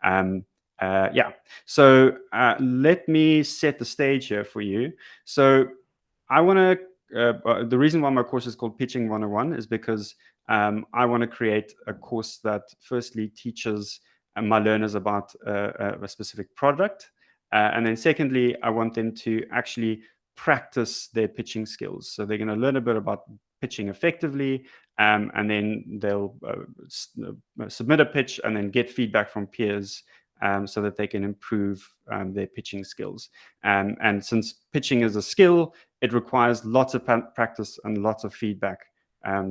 Yeah, so let me set the stage here for you. So I want to, the reason why my course is called Pitching 101 is because I want to create a course that firstly teaches my learners about a specific product. And then secondly, I want them to actually practice their pitching skills. So they're going to learn a bit about pitching effectively, and then they'll submit a pitch and then get feedback from peers so that they can improve their pitching skills. And since pitching is a skill, it requires lots of practice and lots of feedback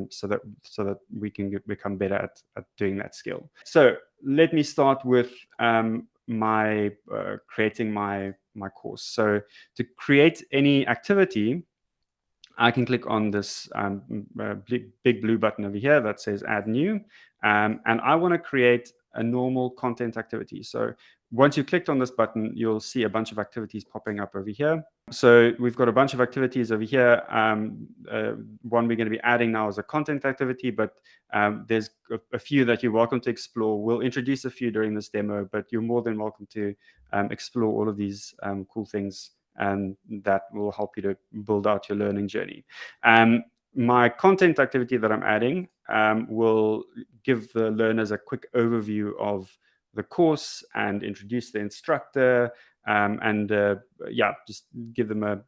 so that we can become better at doing that skill. So let me start with my creating my course. So to create any activity, I can click on this big blue button over here that says Add New, and I want to create a normal content activity. So once you've clicked on this button, you'll see a bunch of activities popping up over here. So we've got a bunch of activities over here. One we're going to be adding now is a content activity, but there's a few that you're welcome to explore. We'll introduce a few during this demo, but you're more than welcome to explore all of these cool things that will help you to build out your learning journey. My content activity that I'm adding will give the learners a quick overview of the course and introduce the instructor and yeah, just give them a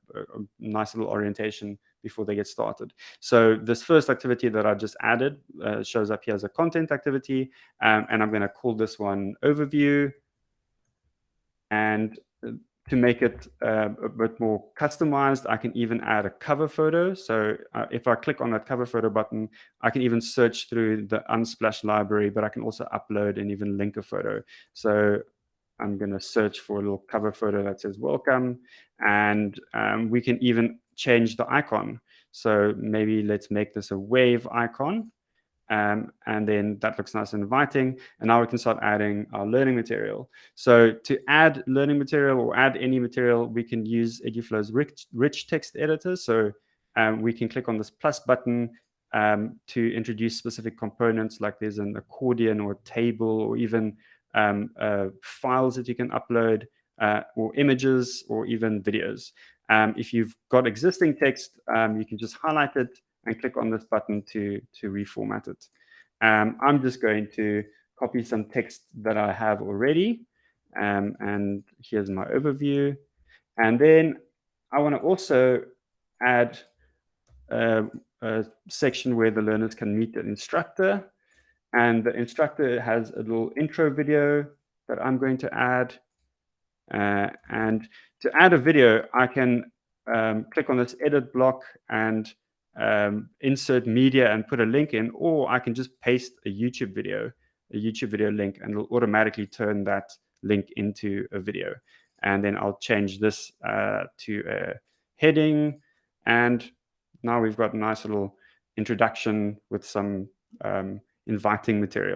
nice little orientation before they get started. So this first activity that I just added shows up here as a content activity, and I'm going to call this one Overview. And to make it a bit more customized, I can even add a cover photo. So if I click on that cover photo button, I can even search through the Unsplash library, but I can also upload and even link a photo. So I'm going to search for a little cover photo that says welcome, and we can even change the icon. So maybe let's make this a wave icon. And then that looks nice and inviting. And now we can start adding our learning material. So to add learning material or add any material, we can use Eduflow's rich text editor. So we can click on this plus button to introduce specific components, like there's an accordion or a table, or even files that you can upload, or images, or even videos. If you've got existing text, you can just highlight it and click on this button to reformat it. I'm just going to copy some text that I have already, and here's my overview. And then I want to also add a section where the learners can meet the instructor, and the instructor has a little intro video that I'm going to add. And to add a video, I can click on this edit block and insert media and put a link in, or I can just paste a YouTube video link, and it'll automatically turn that link into a video. And then I'll change this to a heading, and now we've got a nice little introduction with some inviting material.